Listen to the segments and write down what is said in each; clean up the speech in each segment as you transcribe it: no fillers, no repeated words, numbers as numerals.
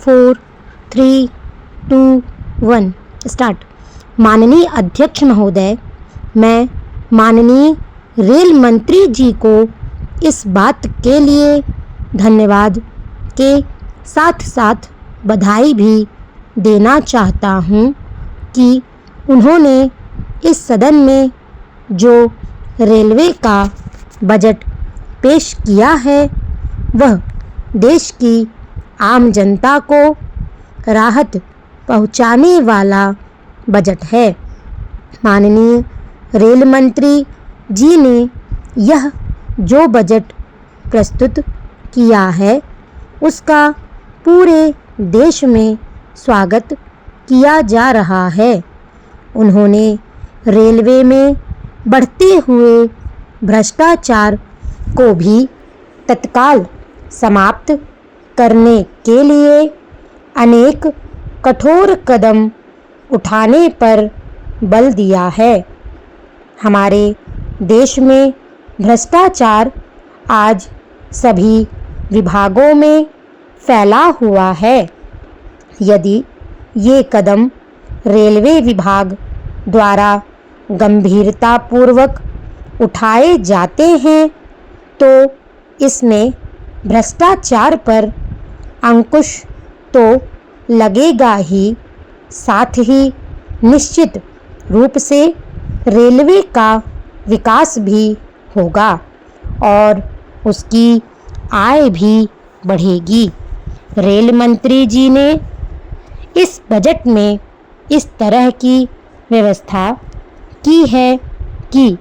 4, 3, 2, 1 start. माननीय अध्यक्ष महोदय, मैं माननीय रेल मंत्री जी को इस बात के लिए धन्यवाद के साथ साथ बधाई भी देना चाहता हूँ कि उन्होंने इस सदन में जो रेलवे का बजट पेश किया है वह देश की आम जनता को राहत पहुंचाने वाला बजट है। माननीय रेल मंत्री जी ने यह जो बजट प्रस्तुत किया है उसका पूरे देश में स्वागत किया जा रहा है। उन्होंने रेलवे में बढ़ते हुए भ्रष्टाचार को भी तत्काल समाप्त करने के लिए अनेक कठोर कदम उठाने पर बल दिया है। हमारे देश में भ्रष्टाचार आज सभी विभागों में फैला हुआ है। यदि ये कदम रेलवे विभाग द्वारा गंभीरतापूर्वक उठाए जाते हैं तो इसमें भ्रष्टाचार पर अंकुश तो लगेगा ही, साथ ही निश्चित रूप से रेलवे का विकास भी होगा और उसकी आय भी बढ़ेगी। रेल मंत्री जी ने इस बजट में इस तरह की व्यवस्था की है कि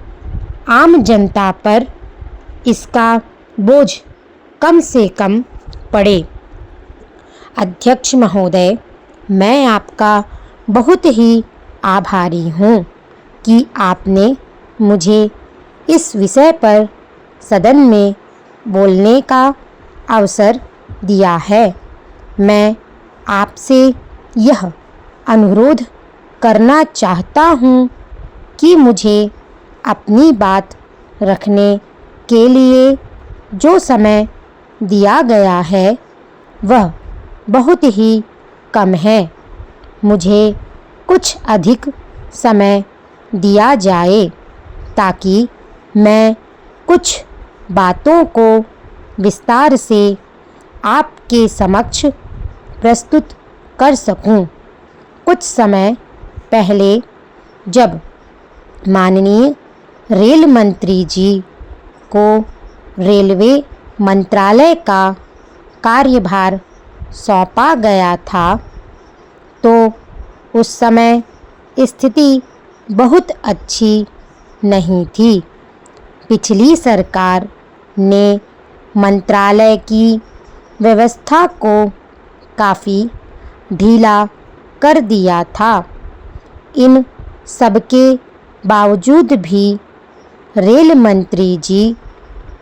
आम जनता पर इसका बोझ कम से कम पड़े। अध्यक्ष महोदय, मैं आपका बहुत ही आभारी हूँ कि आपने मुझे इस विषय पर सदन में बोलने का अवसर दिया है। मैं आपसे यह अनुरोध करना चाहता हूँ कि मुझे अपनी बात रखने के लिए जो समय दिया गया है वह बहुत ही कम है। मुझे कुछ अधिक समय दिया जाए ताकि मैं कुछ बातों को विस्तार से आपके समक्ष प्रस्तुत कर सकूं। कुछ समय पहले जब माननीय रेल मंत्री जी को रेलवे मंत्रालय का कार्यभार सौंपा गया था तो उस समय स्थिति बहुत अच्छी नहीं थी। पिछली सरकार ने मंत्रालय की व्यवस्था को काफ़ी ढीला कर दिया था। इन सबके बावजूद भी रेल मंत्री जी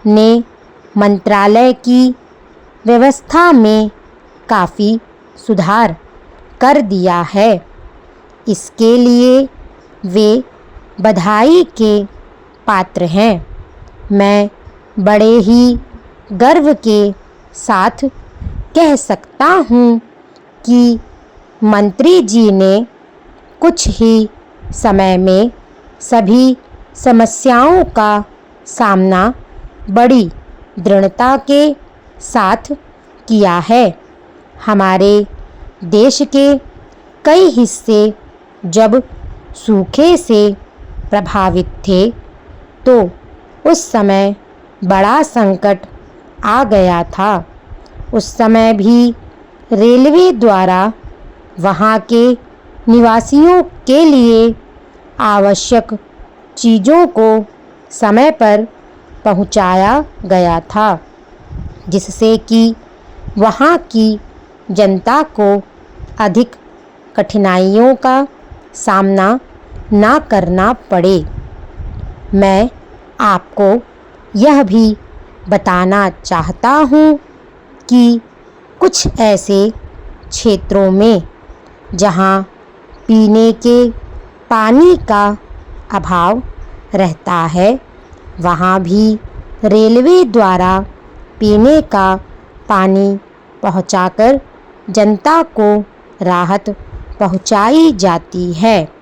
ने मंत्रालय की व्यवस्था में काफ़ी सुधार कर दिया है। इसके लिए वे बधाई के पात्र हैं। मैं बड़े ही गर्व के साथ कह सकता हूँ कि मंत्री जी ने कुछ ही समय में सभी समस्याओं का सामना बड़ी दृढ़ता के साथ किया है। हमारे देश के कई हिस्से जब सूखे से प्रभावित थे तो उस समय बड़ा संकट आ गया था। उस समय भी रेलवे द्वारा वहाँ के निवासियों के लिए आवश्यक चीज़ों को समय पर पहुँचाया गया था, जिससे कि वहाँ की जनता को अधिक कठिनाइयों का सामना ना करना पड़े। मैं आपको यह भी बताना चाहता हूँ कि कुछ ऐसे क्षेत्रों में जहाँ पीने के पानी का अभाव रहता है वहाँ भी रेलवे द्वारा पीने का पानी पहुँचाकर जनता को राहत पहुंचाई जाती है।